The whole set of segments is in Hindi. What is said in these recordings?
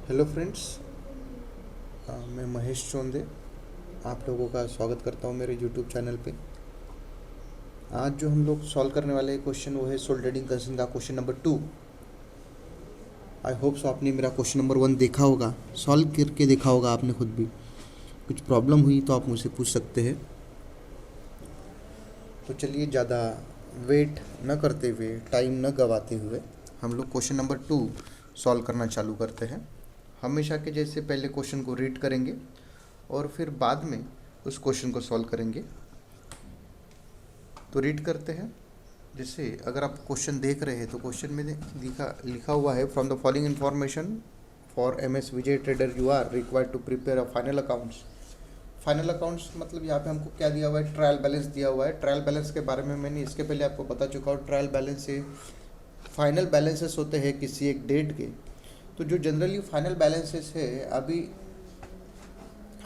हेलो फ्रेंड्स, मैं महेश चौंदे आप लोगों का स्वागत करता हूं मेरे यूट्यूब चैनल पे। आज जो हम लोग सॉल्व करने वाले क्वेश्चन वो है सोल्डेरिंग कंसर्न का question number 2। I hope so आपने मेरा क्वेश्चन नंबर 1 देखा होगा, सॉल्व करके देखा होगा आपने खुद भी। कुछ प्रॉब्लम हुई तो आप मुझसे पूछ सकते हैं। तो चलिए ज़्यादा वेट न करते हुए, टाइम न गवाते हुए हम लोग क्वेश्चन नंबर 2 सॉल्व करना चालू करते हैं। हमेशा के जैसे पहले क्वेश्चन को रीड करेंगे और फिर बाद में उस क्वेश्चन को सॉल्व करेंगे। तो रीड करते हैं। जैसे अगर आप क्वेश्चन देख रहे हैं तो क्वेश्चन में लिखा हुआ है, from the following information for MS Vijay trader you are required to prepare a final accounts. Final accounts मतलब यहाँ पे हमको क्या दिया हुआ है, ट्रायल बैलेंस दिया हुआ है। ट्रायल बैलेंस के बारे में मैंने इसके पहले आपको बता चुका हूँ। ट्रायल बैलेंस से फाइनल बैलेंसेस होते हैं किसी एक डेट के। तो जो जनरली फाइनल बैलेंसेस है, अभी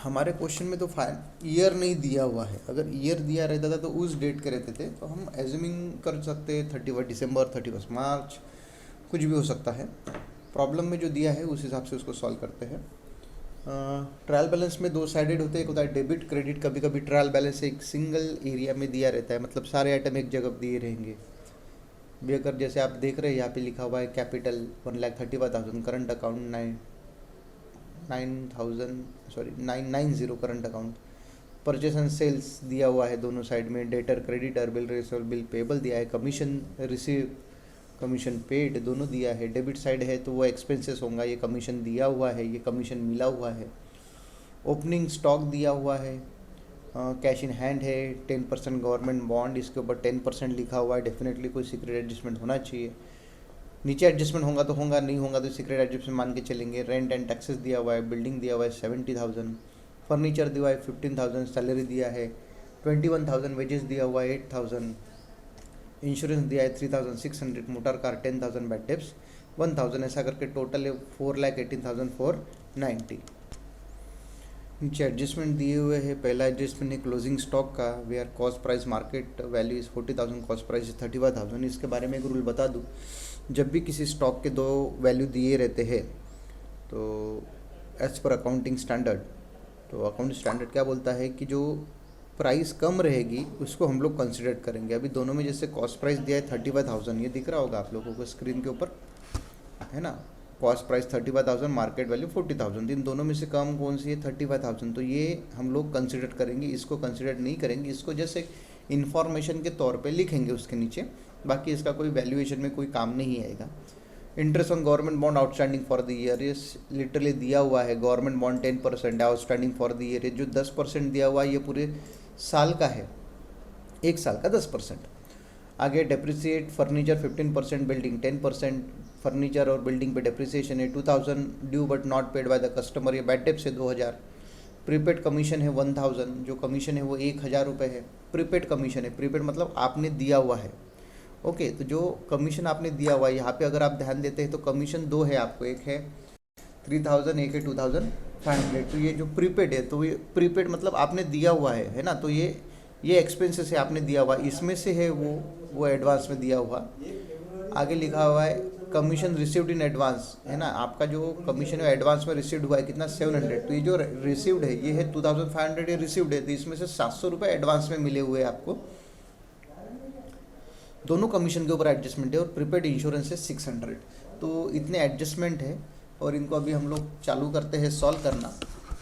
हमारे क्वेश्चन में तो ईयर नहीं दिया हुआ है। अगर ईयर दिया रहता था तो उस डेट के रहते थे, तो हम एज्यूमिंग कर सकते हैं 31 दिसंबर, 31 मार्च, कुछ भी हो सकता है। प्रॉब्लम में जो दिया है उस हिसाब से उसको सॉल्व करते हैं। ट्रायल बैलेंस में दो साइडेड होते हैं, एक होता है डेबिट क्रेडिट। कभी कभी ट्रायल बैलेंस एक सिंगल एरिया में दिया रहता है, मतलब सारे आइटम एक जगह दिए रहेंगे भी। अगर जैसे आप देख रहे हैं यहाँ पे लिखा हुआ है capital 1,35,000, current account 990 current account, purchase and sales दिया हुआ है दोनों साइड में, debtor creditor, bill receivable, bill payable दिया है, कमीशन रिसीव, कमीशन पेड दोनों दिया है। डेबिट साइड है तो वो एक्सपेंसेस होगा, ये कमीशन दिया हुआ है, ये कमीशन मिला हुआ है। ओपनिंग स्टॉक दिया हुआ है, कैश इन हैंड है, 10% गवर्नमेंट बॉन्ड, इसके ऊपर 10% लिखा हुआ है। डेफिनेटली कोई सीक्रेट एडजस्टमेंट होना चाहिए। नीचे एडजस्टमेंट होगा तो होगा, नहीं होगा तो सीक्रेट एडजस्टमेंट मान के चलेंगे। रेंट एंड टैक्सेस दिया हुआ है, बिल्डिंग दिया हुआ है 70,000, फर्नीचर दिया हुआ है 15,000, सैलरी दिया है 21,000, वेजेस दिया हुआ है 8,000, इंश्योरेंस दिया है 3,600, मोटर कार 10,000, बैड डेब्ट्स 1,000, ऐसा करके टोटल है 4,18,490। नीचे एडजस्टमेंट दिए हुए हैं। पहला एडजस्टमेंट है क्लोजिंग स्टॉक का, where cost price market value is 40,000, cost price is 31,000। इसके बारे में एक रूल बता दूँ, जब भी किसी स्टॉक के दो वैल्यू दिए रहते हैं तो एज पर अकाउंटिंग स्टैंडर्ड, तो अकाउंटिंग स्टैंडर्ड क्या बोलता है कि जो प्राइस कम रहेगी उसको हम लोग कंसिडर करेंगे। अभी दोनों में जैसे कॉस्ट प्राइस दिया है 35,000, ये दिख रहा होगा आप लोगों को स्क्रीन के ऊपर, है ना। कॉस्ट प्राइस 35,000, मार्केट वैल्यू 40,000, इन दोनों में से कम कौन सी है, 35,000, तो ये हम लोग कंसिडर करेंगे। इसको कंसिडर नहीं करेंगे, इसको जैसे इन्फॉर्मेशन के तौर पे लिखेंगे उसके नीचे, बाकी इसका कोई वैल्यूएशन में कोई काम नहीं आएगा। Interest on government bond outstanding for the year, ये लिटरली दिया हुआ है। गवर्नमेंट बॉन्ड 10% है आउटस्टैंडिंग फॉर द ईयर, जो 10% दिया हुआ है ये पूरे साल का है, एक साल का 10%। आगे डेप्रिसिएट फर्नीचर 15%, बिल्डिंग 10%, फर्नीचर और बिल्डिंग पे डेप्रिसिएशन है 2,000, due but not paid by the customer, ये बैड डेप्ट से 2,000। प्रीपेड कमीशन है 1,000, जो कमीशन है वो 1,000 रुपये है। प्रीपेड कमीशन है, प्रीपेड मतलब आपने दिया हुआ है। ओके, तो जो कमीशन आपने दिया हुआ है, यहाँ पे अगर आप ध्यान देते हैं तो कमीशन दो है आपको, एक है 3,000, एक है 2,500। तो ये जो प्रीपेड है, तो ये प्रीपेड मतलब आपने दिया हुआ है ना। तो ये एक्सपेंसेस है आपने दिया हुआ, इसमें से है वो एडवांस में दिया हुआ। आगे लिखा हुआ है कमीशन रिसीव्ड इन एडवांस, है ना। आपका जो कमीशन है एडवांस में रिसीव्ड हुआ है कितना, 700। तो ये जो रिसीव्ड है ये है 2,500, ये रिसीव्ड है, तो इसमें से 700 रुपये एडवांस में मिले हुए हैं आपको। दोनों कमीशन के ऊपर एडजस्टमेंट है, और प्रीपेड इंश्योरेंस है 600। तो इतने एडजस्टमेंट है, और इनको अभी हम लोग चालू करते हैं सॉल्व करना।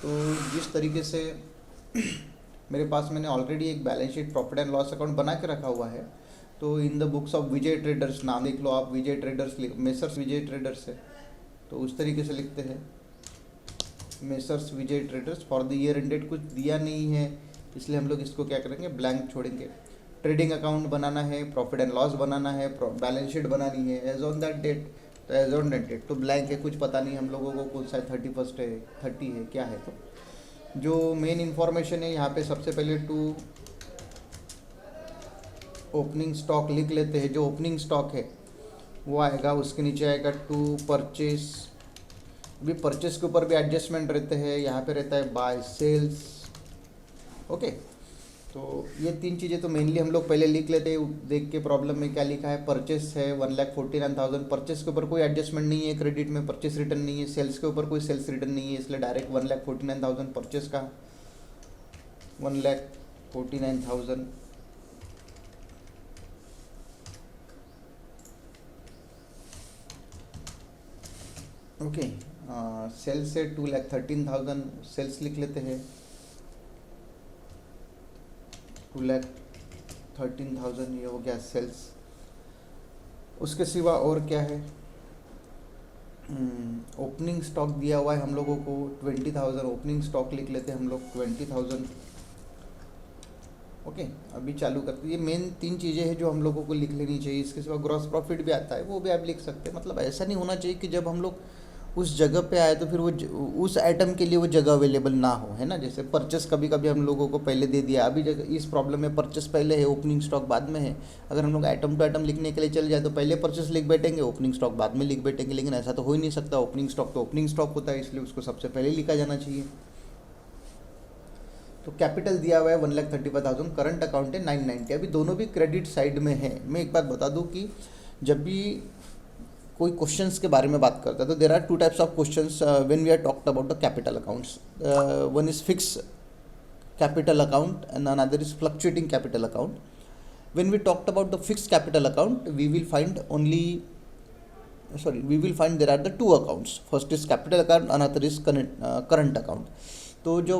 तो जिस तरीके से मेरे पास मैंने ऑलरेडी एक balance sheet, profit and loss account बना के रखा हुआ है। तो in the books of Vijay traders, नाम लिख लो आप, विजय ट्रेडर्स मेसर्स विजय ट्रेडर्स है, तो उस तरीके से लिखते हैं messrs Vijay traders. For the year ended कुछ दिया नहीं है, इसलिए हम लोग इसको क्या करेंगे, ब्लैंक छोड़ेंगे। ट्रेडिंग अकाउंट बनाना है, प्रॉफिट एंड लॉस बनाना है, बैलेंस शीट बनानी है एज ऑन दैट डेट, तो एज ऑन दैट डेट तो ब्लैंक है, कुछ पता नहीं हम लोगों को कौन सा 31 है, 30 है, क्या है। तो जो मेन इन्फॉर्मेशन है यहाँ पे सबसे पहले टू ओपनिंग स्टॉक लिख लेते हैं। जो ओपनिंग स्टॉक है वो आएगा, उसके नीचे आएगा टू परचेस। अभी परचेस के ऊपर भी एडजस्टमेंट रहते हैं, यहाँ पे रहता है बाय सेल्स। ओके, तो ये तीन चीज़ें तो मेनली हम लोग पहले लिख लेते हैं, देख के प्रॉब्लम में क्या लिखा है। परचेस है 1,49,000, परचेस के ऊपर कोई एडजस्टमेंट नहीं है, क्रेडिट में परचेस रिटर्न नहीं है, सेल्स के ऊपर कोई सेल्स रिटर्न नहीं है, इसलिए डायरेक्ट 1,49,000 परचेस का 1,49,000। ओके, सेल्स है 2,13,000, सेल्स लिख लेते हैं 2,13,000, ये हो गया सेल्स। उसके सिवा और क्या है? ओपनिंग स्टॉक दिया हुआ है हम लोगों को 20,000, ओपनिंग स्टॉक लिख लेते हैं हम लोग 20,000। ओके, अभी चालू करते हैं। ये मेन तीन चीज़ें हैं जो हम लोगों को लिख लेनी चाहिए। इसके सिवा ग्रॉस प्रॉफिट भी आता है, वो भी आप लिख सकते हैं। मतलब ऐसा नहीं होना चाहिए कि जब हम लोग उस जगह पे आए तो फिर वो उस आइटम के लिए वो जगह अवेलेबल ना हो, है ना। जैसे परचेस कभी कभी हम लोगों को पहले दे दिया, अभी जगह इस प्रॉब्लम में परचेस पहले है, ओपनिंग स्टॉक बाद में है। अगर हम लोग आइटम टू आइटम लिखने के लिए चल जाए तो पहले परचेस लिख बैठेंगे, ओपनिंग स्टॉक बाद में लिख बैठेंगे, लेकिन ऐसा तो हो ही नहीं सकता। ओपनिंग स्टॉक तो ओपनिंग स्टॉक होता है, इसलिए उसको सबसे पहले लिखा जाना चाहिए। तो कैपिटल दिया हुआ है 1,35,000, करंट अकाउंट है 990। अभी दोनों भी क्रेडिट साइड में है। मैं एक बात बता दूं कि जब भी कोई क्वेश्चंस के बारे में बात करता है तो there are two types of questions when we are talked about the capital accounts. One is fix capital account and another is fluctuating capital account. When we talked about the fixed capital account, we will find there are the two accounts. First is capital account, another is current account. तो जो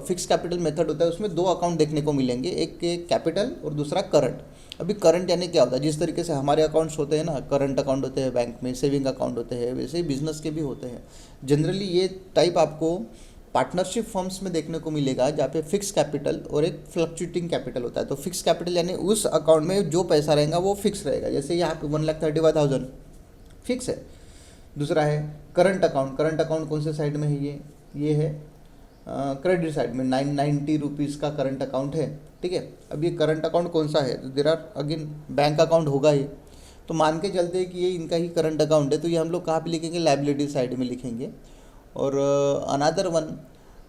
फिक्स कैपिटल मेथड होता है उसमें दो अकाउंट देखने को मिलेंगे, एक कैपिटल और दूसरा करंट। अभी करंट यानी क्या होता है? जिस तरीके से हमारे अकाउंट्स होते हैं ना, करंट अकाउंट होते हैं बैंक में, सेविंग अकाउंट होते हैं, वैसे ही बिजनेस के भी होते हैं। जनरली ये टाइप आपको पार्टनरशिप फर्म्स में देखने को मिलेगा जहाँ पे फिक्स कैपिटल और एक फ्लक्चुएटिंग कैपिटल होता है। तो फिक्स कैपिटल यानी उस अकाउंट में जो पैसा रहेगा वो फिक्स रहेगा, जैसे यहाँ पे 1,35,000 फिक्स है। दूसरा है करंट अकाउंट। करंट अकाउंट कौन से साइड में है? ये है क्रेडिट साइड में। 990 रुपीज़ का करंट अकाउंट है, ठीक है। अब ये करंट अकाउंट कौन सा है? तो there are again bank account होगा ही। तो मान के चलते हैं कि ये इनका ही करंट अकाउंट है, तो ये हम लोग कहाँ पे लिखेंगे? लायबिलिटी साइड में लिखेंगे। और अनदर वन,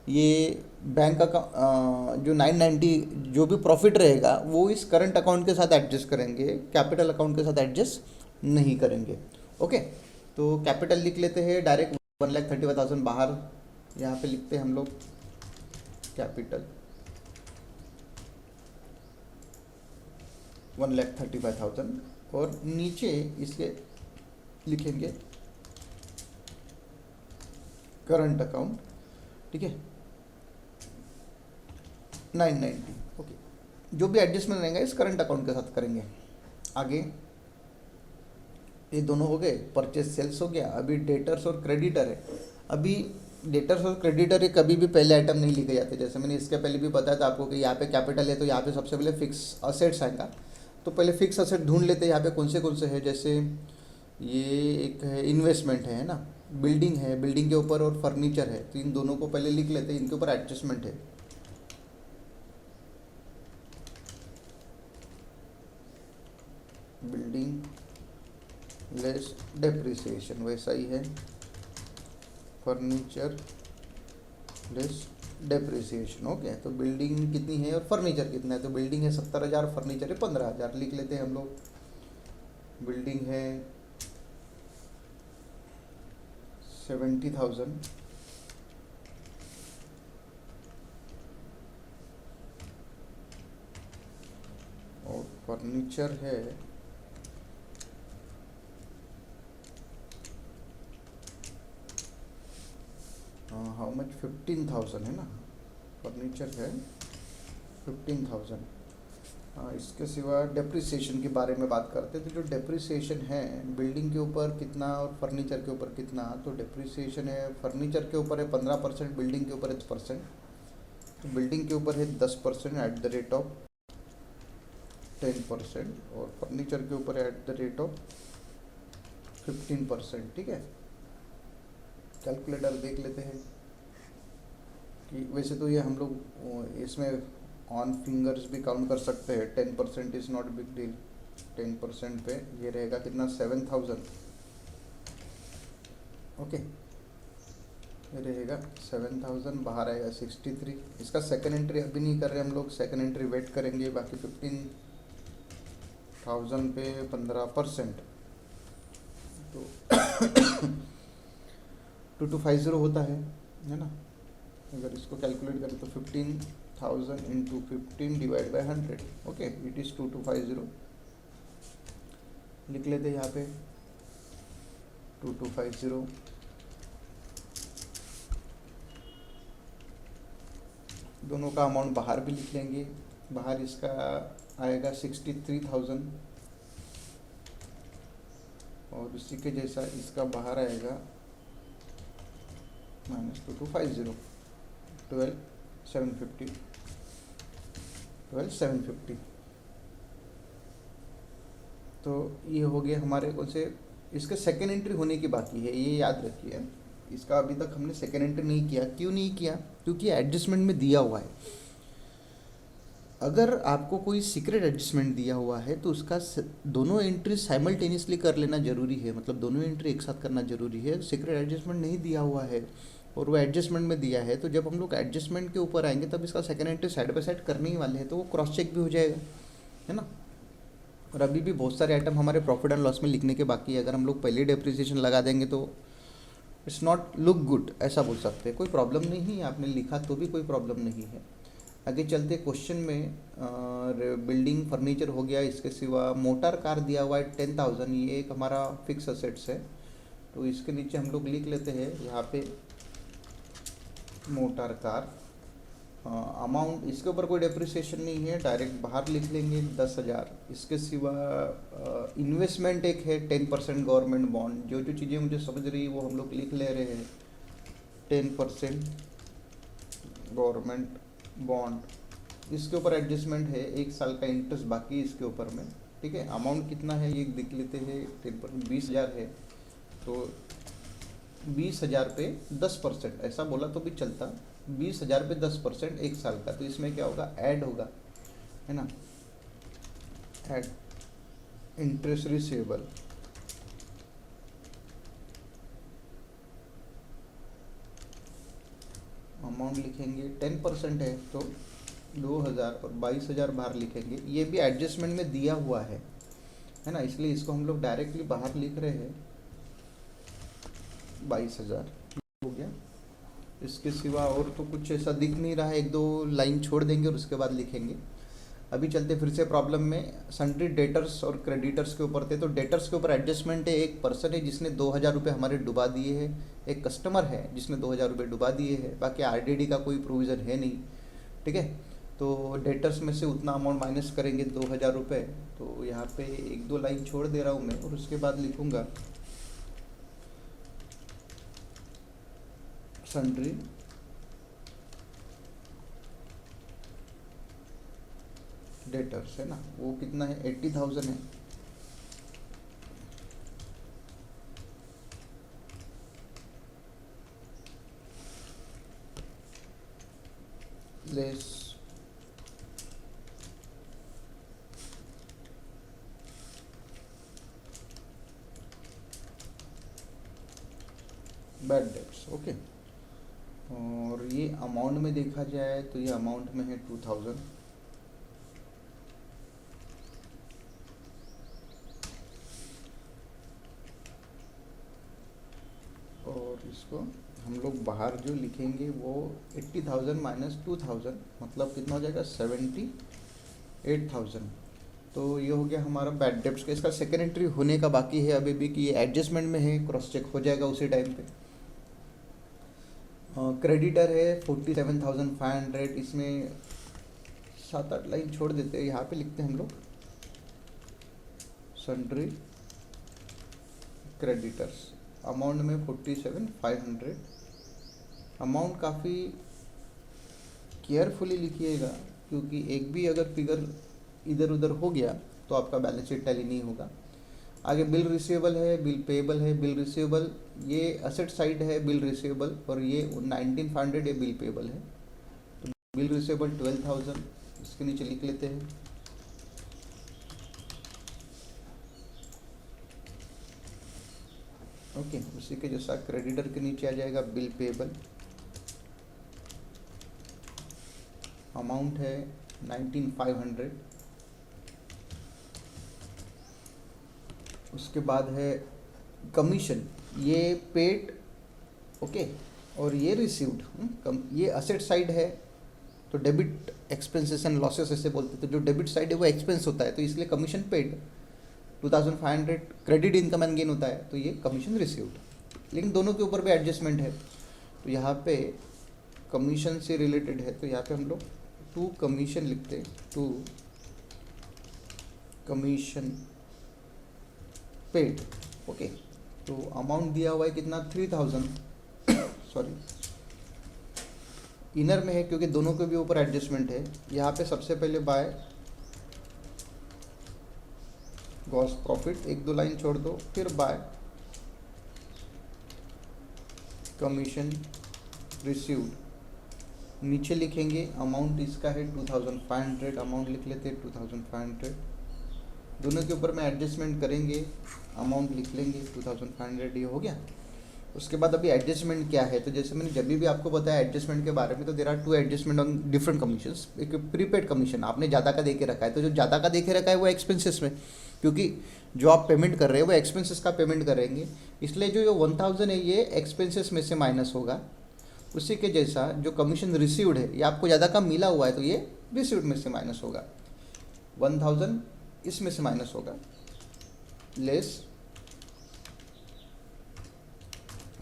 ये बैंक अकाउंट जो 990 जो भी प्रॉफिट रहेगा वो इस करंट अकाउंट के साथ एडजस्ट करेंगे, कैपिटल अकाउंट के साथ एडजस्ट नहीं करेंगे। ओके, तो कैपिटल लिख लेते हैं डायरेक्ट 1,35,000 बाहर, यहाँ पे लिखते हैं हम लोग कैपिटल 1,35,000 और नीचे इसके लिखेंगे करंट अकाउंट, ठीक है 990। ओके, जो भी एडजस्टमेंट रहेगा इस करंट अकाउंट के साथ करेंगे। आगे ये दोनों हो गए, परचेस सेल्स हो गया। अभी डेटर्स और क्रेडिटर है। अभी डेटर्स और क्रेडिटर कभी भी पहले आइटम नहीं लिखे जाते। जैसे मैंने इसके पहले भी बताया था आपको कि यहाँ पे कैपिटल है तो यहाँ पे सबसे पहले फिक्स असेट्स आएगा। तो पहले फिक्स असेट ढूंढ लेते हैं यहाँ पे कौन से है। जैसे ये एक है इन्वेस्टमेंट है ना, बिल्डिंग है, बिल्डिंग के ऊपर और फर्नीचर है, तो इन दोनों को पहले लिख लेते हैं, इनके ऊपर एडजस्टमेंट है। बिल्डिंग लेस डेप्रिसिएशन, वैसा ही है फर्नीचर लेस डेप्रिसिएशन। ओके, तो बिल्डिंग कितनी है और फर्नीचर कितना है? तो बिल्डिंग है 70,000, फर्नीचर है 15,000, लिख लेते हैं हम लोग। बिल्डिंग है 70,000 और फर्नीचर है हाउ मच 15,000 है ना, फर्नीचर है 15,000। इसके सिवा डेप्रिसिएशन के बारे में बात करते हैं। तो जो डेप्रिसिएशन है बिल्डिंग के ऊपर कितना और फर्नीचर के ऊपर कितना, तो डेप्रिसिएशन है फर्नीचर के ऊपर है 15%, बिल्डिंग के ऊपर है 10%। तो बिल्डिंग के ऊपर है 10% एट द रेट ऑफ 10% और फर्नीचर के ऊपर है एट द रेट ऑफ 15%, ठीक है। कैलकुलेटर देख लेते हैं कि वैसे तो ये हम लोग इसमें ऑन फिंगर्स भी काउंट कर सकते हैं। 10% इज़ नॉट बिग डील। 10% पे ये रहेगा कितना? 7,000। ओके, ये रहेगा 7000, बाहर आएगा 63। इसका सेकंड एंट्री अभी नहीं कर रहे हम लोग, सेकंड एंट्री वेट करेंगे। बाकी 15000 पे 15%, तो 2250 होता है ना। अगर इसको कैलकुलेट करें तो 15000 into 15 divide by 100, okay, it is 2250। लिख लेते हैं यहाँ पे 2250। दोनों का अमाउंट बाहर भी लिख लेंगे। बाहर इसका आएगा 63,000, और उसी के जैसा इसका बाहर आएगा -2250, 12750। तो ये हो गया हमारे कौन से, इसका सेकेंड एंट्री होने की बाकी है, ये याद रखिए। इसका अभी तक हमने सेकेंड एंट्री नहीं किया। क्यों नहीं किया? क्योंकि एडजस्टमेंट में दिया हुआ है। अगर आपको कोई सीक्रेट एडजस्टमेंट दिया हुआ है तो उसका दोनों एंट्री साइमल्टेनियसली कर लेना जरूरी है, मतलब दोनों एंट्री एक साथ करना जरूरी है। सीक्रेट एडजस्टमेंट नहीं दिया हुआ है और वो एडजस्टमेंट में दिया है, तो जब हम लोग एडजस्टमेंट के ऊपर आएंगे तब इसका second entry side by side करने ही वाले हैं, तो वो क्रॉस चेक भी हो जाएगा, है ना। और अभी भी बहुत सारे आइटम हमारे प्रॉफिट एंड लॉस में लिखने के बाकी है। अगर हम लोग पहले डेप्रिसिएशन लगा देंगे तो इट्स नॉट लुक गुड, ऐसा बोल सकते हैं। कोई प्रॉब्लम नहीं है, आपने लिखा तो भी कोई प्रॉब्लम नहीं है। आगे चलते क्वेश्चन में, बिल्डिंग फर्नीचर हो गया, इसके सिवा मोटर कार दिया हुआ है 10,000, ये एक हमारा फिक्स असेट्स है। तो इसके नीचे हम लोग लिख लेते हैं यहाँ पे मोटर कार। अमाउंट इसके ऊपर कोई डेप्रिसिएशन नहीं है, डायरेक्ट बाहर लिख लेंगे 10,000। इसके सिवा इन्वेस्टमेंट एक है 10% गवर्नमेंट बॉन्ड। जो जो चीज़ें मुझे समझ रही है वो हम लोग लिख ले रहे हैं। 10% गवर्नमेंट बॉन्ड, इसके ऊपर एडजस्टमेंट है, 1 साल का इंटरेस्ट बाकी है इसके ऊपर में, ठीक है। अमाउंट कितना है ये देख लेते हैं, 10% 20,000 है, तो 20,000 पे 10%, ऐसा बोला तो भी चलता। 20,000 पे 10% 1 साल का, तो इसमें क्या होगा, ऐड होगा, है ना, ऐड इंटरेस्ट रिसीवेबल। अमाउंट लिखेंगे 10% है तो 2,000 और 22,000 बाहर लिखेंगे। ये भी एडजस्टमेंट में दिया हुआ है ना, इसलिए इसको हम लोग डायरेक्टली बाहर लिख रहे हैं 22,000 हो गया। इसके सिवा और तो कुछ ऐसा दिख नहीं रहा है, 1-2 लाइन छोड़ देंगे और उसके बाद लिखेंगे। अभी चलते फिर से प्रॉब्लम में, सन्ड्री डेटर्स और क्रेडिटर्स के ऊपर थे। तो डेटर्स के ऊपर एडजस्टमेंट है, एक पर्सन है जिसने 2,000 रुपये हमारे डुबा दिए हैं, एक कस्टमर है जिसने 2,000 रुपये डुबा दिए हैं। बाकी आरडीडी का कोई प्रोविज़न है नहीं, ठीक है। तो डेटर्स में से उतना अमाउंट माइनस करेंगे 2,000 रुपये। तो यहाँ पे 1-2 लाइन छोड़ दे रहा हूँ मैं और उसके बाद लिखूँगा सन्ड्री डेटर्स, है ना, वो कितना है, 80,000 है। Less bad debts, okay. और ये अमाउंट में देखा जाए तो ये अमाउंट में है 2,000। और इसको हम लोग बाहर जो लिखेंगे वो 80,000 माइनस 2,000, मतलब कितना हो जाएगा, 78,000। तो ये हो गया हमारा बैड डेब्ट्स का। इसका सेकेंड एंट्री होने का बाकी है अभी भी, कि ये एडजस्टमेंट में है, क्रॉस चेक हो जाएगा उसी टाइम पे। क्रेडिटर है 47,500, इसमें 7-8 लाइन छोड़ देते हैं, यहाँ पे लिखते हैं हम लोग सन्ड्री क्रेडिटर्स। अमाउंट में 47,500। अमाउंट काफ़ी केयरफुली लिखिएगा, क्योंकि एक भी अगर फिगर इधर उधर हो गया तो आपका बैलेंस शीट टैली नहीं होगा। आगे बिल रिसीवेबल है, बिल पेएबल है। बिल रिसीवेबल ये असेट साइड है, बिल रिसीवेबल, और ये 19,500 ये बिल पेएबल है। तो बिल रिसीवेबल 12,000, इसके नीचे लिख लेते हैं। ओके, उसी के जैसा क्रेडिटर के नीचे आ जाएगा बिल पेबल, अमाउंट है 19,500। उसके बाद है कमीशन, ये पेड, ओके, और ये रिसीव्ड। ये असेट साइड है तो डेबिट एक्सपेंसेस एंड लॉसेस ऐसे बोलते हैं, तो जो डेबिट साइड है वो एक्सपेंस होता है तो इसलिए commission paid 2,500, credit income and gain होता है तो ये कमीशन रिसीव्ड। लेकिन दोनों के ऊपर भी एडजस्टमेंट है, तो यहाँ पे कमीशन से रिलेटेड है तो यहाँ पे हम लोग टू कमीशन लिखते हैं, टू कमीशन पेड। ओके, तो अमाउंट दिया हुआ है कितना, 3,000। सॉरी, इनर में है क्योंकि दोनों के भी ऊपर एडजस्टमेंट है। यहाँ पे सबसे पहले बाय गॉस प्रॉफिट, एक दो लाइन छोड़ दो, फिर बाय कमीशन रिसीव्ड। नीचे लिखेंगे अमाउंट इसका है 2,500, अमाउंट लिख लेते हैं 2,500। दोनों के ऊपर में एडजस्टमेंट करेंगे, अमाउंट लिख लेंगे 2,500, ये हो गया। उसके बाद अभी एडजस्टमेंट क्या है, तो जैसे मैंने जब भी आपको बताया एडजस्टमेंट के बारे में, तो there are two adjustment on different commissions. एक प्रीपेड कमीशन, आपने ज़्यादा का दे के रखा है, तो जो ज़्यादा का दे के रखा है वो एक्सपेंसेस में, क्योंकि जो आप पेमेंट कर रहे हैं वो एक्सपेंसेस का पेमेंट करेंगे, इसलिए जो ये 1,000 है ये एक्सपेंसेस में से माइनस होगा। उसी के जैसा जो कमीशन रिसीव्ड है, ये आपको ज़्यादा का मिला हुआ है तो ये रिसीव्ड में से माइनस होगा, 1,000 इसमें से माइनस होगा, लेस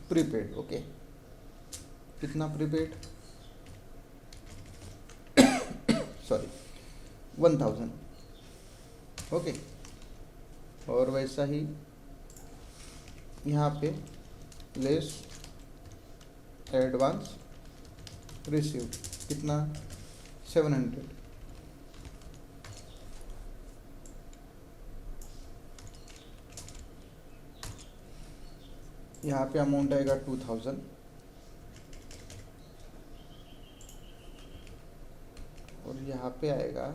प्रीपेड। ओके, कितना प्रीपेड, सॉरी 1,000। ओके, और वैसा ही यहाँ पे लेस एडवांस रिसीव्ड, कितना, 700। यहाँ पे अमाउंट आएगा 2,000, और यहाँ पे आएगा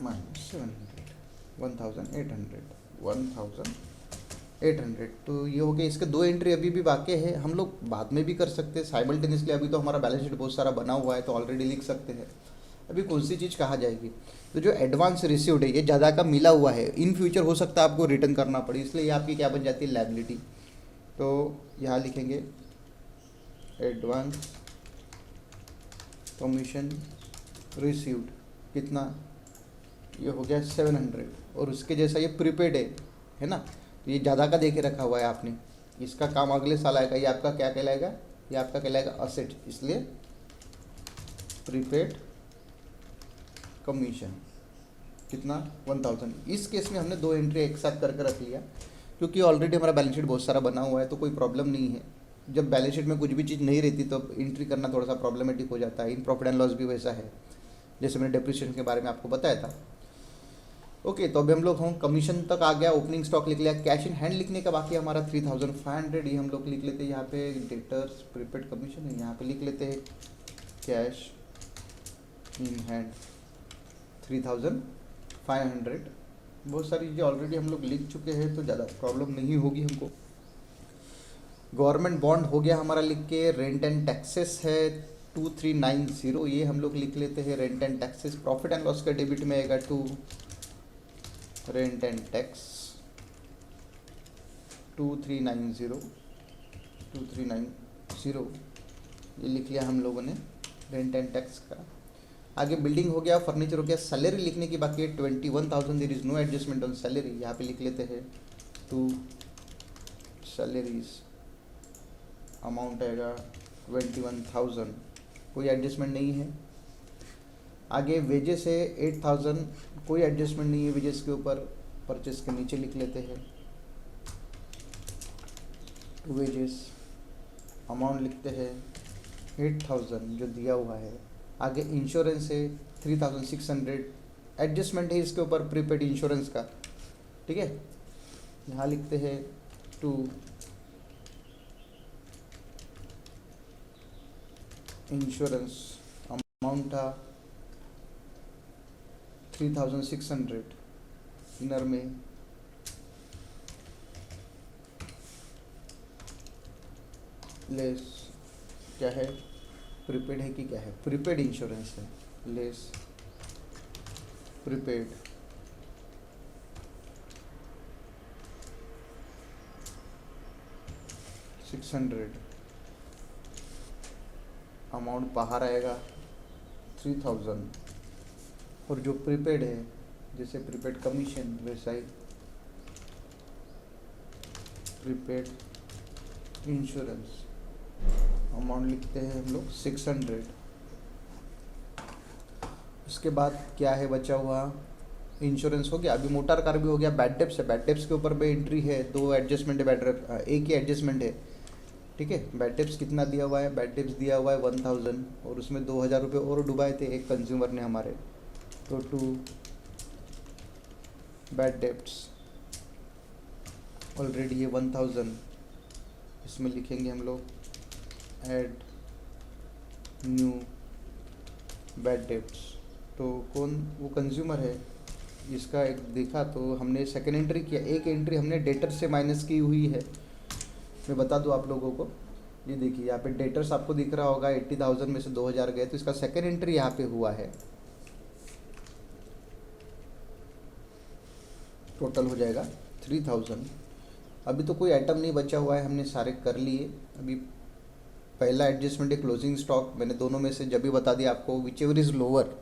-700, 1,800। तो ये हो गया, इसके दो एंट्री अभी भी बाकी है, हम लोग बाद में भी कर सकते हैं साइमल्टेनियसली। अभी तो हमारा बैलेंस शीट बहुत सारा बना हुआ है तो ऑलरेडी लिख सकते हैं। अभी कौन सी चीज़ कहा जाएगी, तो जो एडवांस रिसीव्ड है ये ज़्यादा का मिला हुआ है, इन फ्यूचर हो सकता है आपको रिटर्न करना पड़े, इसलिए ये आपकी क्या बन जाती है, लायबिलिटी। तो यहाँ लिखेंगे एडवांस कमीशन रिसीव्ड, कितना, ये हो गया 700। और उसके जैसा ये प्रीपेड है ना, तो ये ज़्यादा का देके रखा हुआ है आपने, इसका काम अगले साल आएगा, ये आपका क्या कहलाएगा, ये आपका कहलाएगा असेट, इसलिए प्रीपेड कमीशन, कितना, 1,000। इस केस में हमने दो एंट्री एक साथ करके रख लिया, क्योंकि ऑलरेडी हमारा बैलेंस शीट बहुत सारा बना हुआ है तो कोई प्रॉब्लम नहीं है। जब बैलेंस शीट में कुछ भी चीज़ नहीं रहती तो एंट्री करना थोड़ा सा प्रॉब्लमेटिक हो जाता है। इन प्रॉफिट एंड लॉस भी वैसा है, जैसे मैंने डेप्रिसिएशन के बारे में आपको बताया था। ओके, तो अभी हम लोग हम कमीशन तक आ गया, ओपनिंग स्टॉक लिख लिया, कैश इन हैंड लिखने का बाकी हमारा 3,500, ये हम लोग लिख लेते हैं। यहाँ पे डेटर्स प्रीपेड कमीशन है, यहाँ पे लिख लेते हैं कैश इन हैंड 3,500। बहुत सारी चीज़ें ऑलरेडी हम लोग लिख चुके हैं तो ज़्यादा प्रॉब्लम नहीं होगी हमको। गवर्नमेंट बॉन्ड हो गया हमारा लिख के, रेंट एंड टैक्सेस है 2,390, ये हम लोग लिख लेते हैं rent and taxes. Profit and loss का डेबिट में आएगा टू रेंट एंड टैक्स 2,390, ये लिख लिया हम लोगों ने रेंट एंड टैक्स का। आगे बिल्डिंग हो गया, फर्नीचर हो गया, सैलरी लिखने की बाकी है 21,000, there is no adjustment on salary, यहाँ पे लिख लेते हैं टू सैलरीज, अमाउंट आएगा 21,000, कोई एडजस्टमेंट नहीं है। आगे वेजेस है 8,000, कोई एडजस्टमेंट नहीं है वेजेस के ऊपर, परचेस के नीचे लिख लेते हैं टू वेजेस, अमाउंट लिखते हैं 8,000 जो दिया हुआ है। आगे इंश्योरेंस है 3,600, एडजस्टमेंट है इसके ऊपर प्रीपेड इंश्योरेंस का, ठीक है। यहाँ लिखते हैं टू इंश्योरेंस, अमाउंट था 3600 इनर में, लेस क्या है, प्रीपेड है कि क्या है, प्रीपेड इंश्योरेंस है, लेस प्रीपेड $600, अमाउंट बाहर आएगा 3000, और जो प्रीपेड है जैसे प्रीपेड कमीशन वैसा ही प्रीपेड इंश्योरेंस, अमाउंट लिखते हैं हम लोग 600। उसके बाद क्या है बचा हुआ, इंश्योरेंस हो गया, अभी मोटर कार भी हो गया, बैड डेप्स है, बैड डेप्स के ऊपर पे एंट्री है, 2 एडजस्टमेंट है, एक ही एडजस्टमेंट है, ठीक है। बैड डेप्स कितना दिया हुआ है, बैड डेप्स दिया हुआ है 1000, और उसमें 2000 रुपये और डुबाए थे एक कंज्यूमर ने हमारे, तो 2 बैड डेप्स ऑलरेडी ये 1000, इसमें लिखेंगे हम लोग ऐड न्यू बैड डेप्स। तो कौन वो कंज्यूमर है, इसका एक देखा तो हमने सेकेंड एंट्री किया, एक एंट्री हमने डेटर से माइनस की हुई है। मैं बता दूं आप लोगों को, ये देखिए यहाँ पे डेटर्स आपको दिख रहा होगा, 80,000 में से 2000 गए, तो इसका सेकेंड एंट्री यहाँ पे हुआ है, टोटल हो जाएगा 3000। अभी तो कोई आइटम नहीं बचा हुआ है, हमने सारे कर लिए। अभी पहला एडजस्टमेंट है क्लोजिंग स्टॉक, मैंने दोनों में से जब भी बता दिया आपको, विच एवर इज़ लोअर,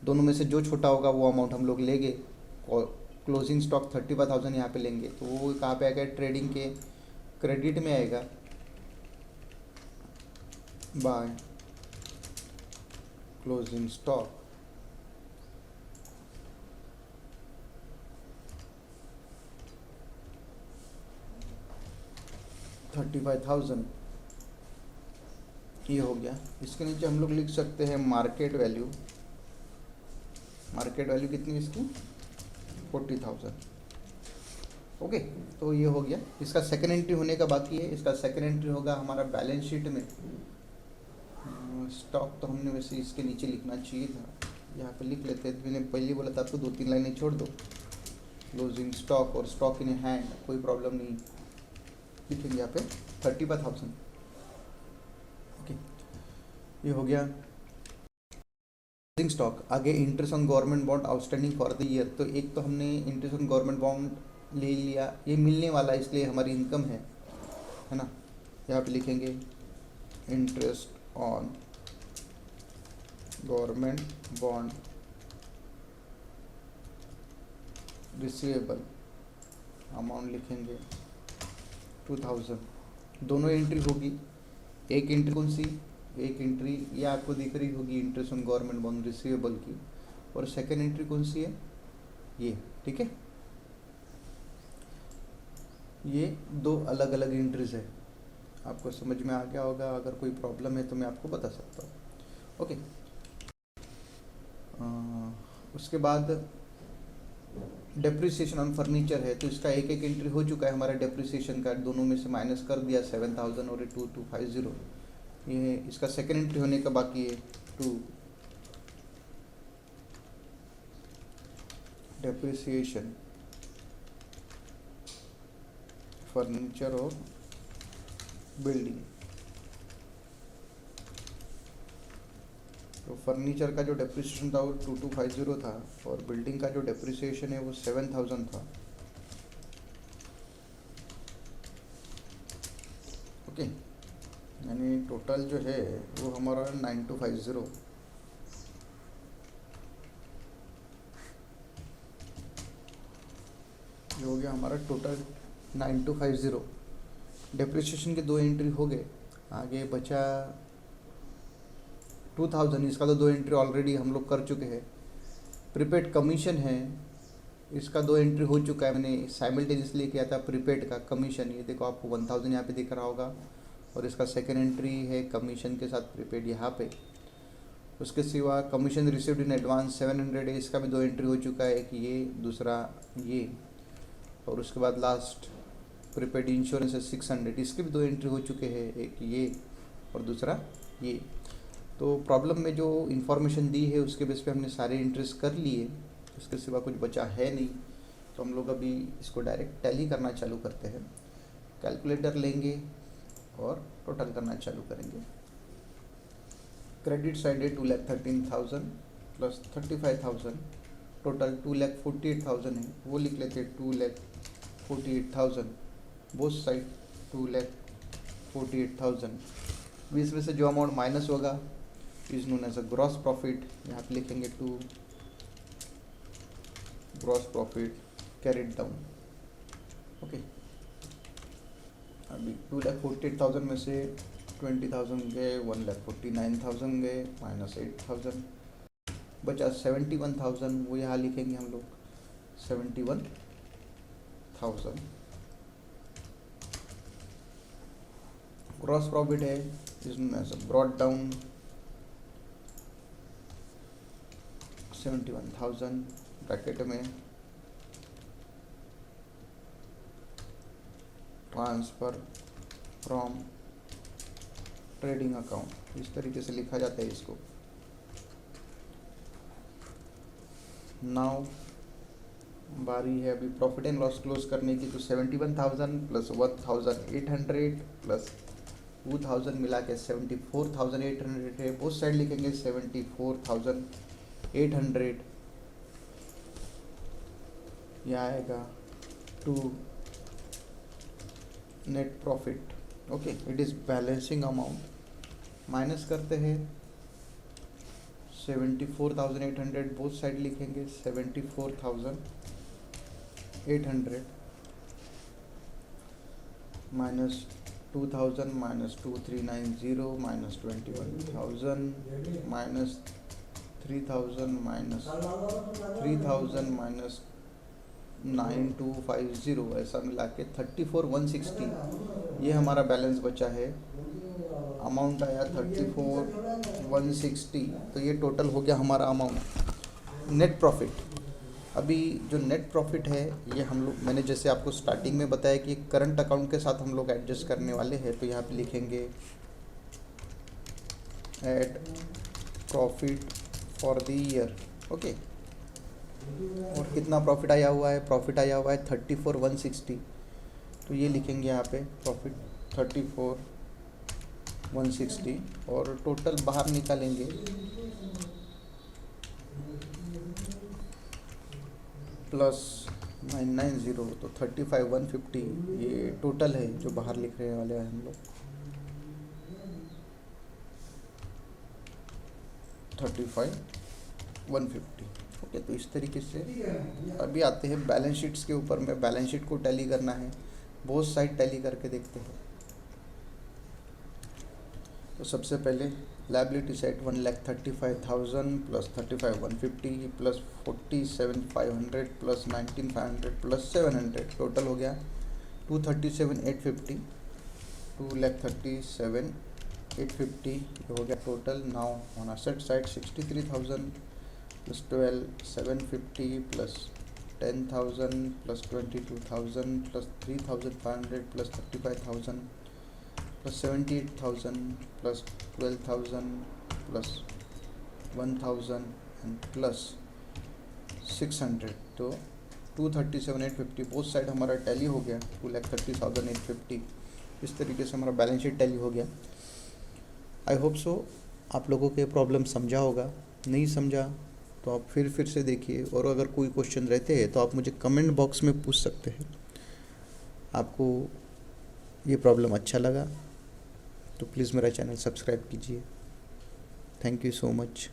दोनों में से जो छोटा होगा वो अमाउंट हम लोग लेंगे। और क्लोजिंग स्टॉक 35,000 यहाँ पे लेंगे, तो वो कहाँ पे आएगा, ट्रेडिंग के क्रेडिट में आएगा, बाय क्लोजिंग स्टॉक। $35,000 ये हो गया। इसके नीचे हम लोग लिख सकते हैं मार्केट वैल्यू, मार्केट वैल्यू कितनी है इसकी, 40,000। ओके, तो ये हो गया। इसका सेकेंड एंट्री होने का बाकी है, इसका सेकेंड एंट्री होगा हमारा बैलेंस शीट में। स्टॉक तो हमने वैसे इसके नीचे लिखना चाहिए था, यहाँ पे लिख लेते हैं। मैंने पहले बोला था आपको 2-3 लाइनें छोड़ दो, क्लोजिंग स्टॉक और स्टॉक इन हैंड, कोई प्रॉब्लम नहीं, लिखेंगे यहाँ पे 35,000। ओके, ये हो गया क्लोजिंग स्टॉक। आगे interest on government bond outstanding for the year, तो एक तो हमने इंटरेस्ट ऑन गवर्नमेंट बॉन्ड ले लिया, ये मिलने वाला है इसलिए हमारी इनकम है ना। यहाँ पे लिखेंगे interest on government bond receivable, amount लिखेंगे 2000। दोनों एंट्री होगी, एक एंट्री कौन सी, एक एंट्री ये आपको दिख रही होगी interest on government bond receivable की, और सेकेंड एंट्री कौन सी है, ये, ठीक है। ये 2 अलग अलग एंट्रीज है, आपको समझ में आ गया होगा। अगर कोई प्रॉब्लम है तो मैं आपको बता सकता हूँ। ओके, उसके बाद डेप्रिसिएशन ऑन फर्नीचर है, तो इसका एक एंट्री हो चुका है हमारा डेप्रिसिएशन का, दोनों में से माइनस कर दिया 7000 और 2250, ये इसका सेकेंड एंट्री होने का बाकी है 2 डेप्रिसिएशन फर्नीचर और बिल्डिंग। तो फर्नीचर का जो डेप्रिसिएशन था वो 2250 था, और बिल्डिंग का जो डेप्रिसिएशन है वो 7000 था। ओके, यानी टोटल जो है वो हमारा 9250, ये हो गया हमारा टोटल 9250। डेप्रिसिएशन के 2 एंट्री हो गए, आगे बचा 2000, इसका तो 2 एंट्री ऑलरेडी हम लोग कर चुके हैं। प्रीपेड कमीशन है, इसका 2 एंट्री हो चुका है, मैंने साइमल्टेनियसली किया था प्रीपेड का कमीशन, ये देखो आपको 1000 यहाँ पे दिख रहा होगा, और इसका सेकेंड एंट्री है कमीशन के साथ प्रीपेड यहाँ पे। उसके सिवा कमीशन रिसीव्ड इन एडवांस 700 है, इसका भी 2 एंट्री हो चुका है, एक ये, दूसरा ये, और उसके बाद लास्ट प्रीपेड इंश्योरेंस है 600, इसके भी 2 एंट्री हो चुके हैं, एक ये और दूसरा ये। तो प्रॉब्लम में जो इन्फॉर्मेशन दी है उसके बेस पे हमने सारे एंट्रीज कर लिए। इसके सिवा कुछ बचा है नहीं, तो हम लोग अभी इसको डायरेक्ट टैली करना चालू करते हैं। कैलकुलेटर लेंगे और टोटल करना चालू करेंगे। क्रेडिट साइड है 2,13,000 प्लस 35,000, टोटल 2,48,000 है, वो लिख लेते हैं 2,48,000, बोथ साइड 2,48,000। बीस में से जो अमाउंट माइनस होगा is known as a gross profit. यहाँ पे लिखेंगे to gross profit carried down. Okay, अभी 2,48,000 में से 20,000 गए, 1,49,000 गए, माइनस 8,000 बचा 71,000, वो यहाँ लिखेंगे हम लोग 71,000। ग्रॉस प्रॉफिट है is known as brought down 71,000 bracket में ट्रांसफ़र फ्रॉम ट्रेडिंग अकाउंट, इस तरीके से लिखा जाता है इसको। नाउ बारी है अभी प्रॉफिट एंड लॉस क्लोज करने की, तो 71,000 प्लस 1,800 प्लस 2,000 मिला के 74,800 है, बोथ साइड लिखेंगे 74,800। यह आएगा to net profit. Okay, it is balancing amount, minus करते हैं 74,800, बोथ साइड लिखेंगे 74,800 minus 2,000 minus 2,390 minus 21,000 minus 3,000 minus 3,000 minus 9,250, ऐसा मिला के 34,160 ये हमारा बैलेंस बचा है। अमाउंट आया 34,160, तो ये टोटल हो गया हमारा अमाउंट। नेट प्रॉफिट, अभी जो नेट प्रॉफिट है ये हम लोग, मैंने जैसे आपको स्टार्टिंग में बताया कि करंट अकाउंट के साथ हम लोग एडजस्ट करने वाले हैं, तो यहाँ पे लिखेंगे add profit for the year. Okay, और कितना प्रॉफिट आया हुआ है? प्रॉफिट आया हुआ है 34,160, तो ये लिखेंगे यहाँ पे प्रॉफिट 34,160 और टोटल बाहर निकालेंगे प्लस 990, तो 35,150 ये टोटल है जो बाहर लिखने वाले हैं हम लोग। 35,150। ओके, तो इस तरीके से अभी आते हैं बैलेंस शीट्स के ऊपर में। बैलेंस शीट को टैली करना है, बोथ साइड टैली करके देखते हैं। तो सबसे पहले liability side 1,35,000 plus 35,150 plus 47,500 plus 19,500 plus 700, total हो गया 237,850। 2,37,850 हो गया total. Now on asset side 63,000 plus 12,750 plus 10,000 plus 22,000 plus 3,500 plus 35,000 plus 78,000 plus 12,000 plus 1,000 and plus 600, तो 237,850 बोथ साइड हमारा टैली हो गया 2,30,850। इस तरीके से हमारा बैलेंस शीट टैली हो गया। आई होप सो आप लोगों के प्रॉब्लम समझा होगा, नहीं समझा तो आप फिर से देखिए, और अगर कोई क्वेश्चन रहते हैं तो आप मुझे कमेंट बॉक्स में पूछ सकते हैं। आपको ये प्रॉब्लम अच्छा लगा तो प्लीज़ मेरा चैनल सब्सक्राइब कीजिए। Thank you so much.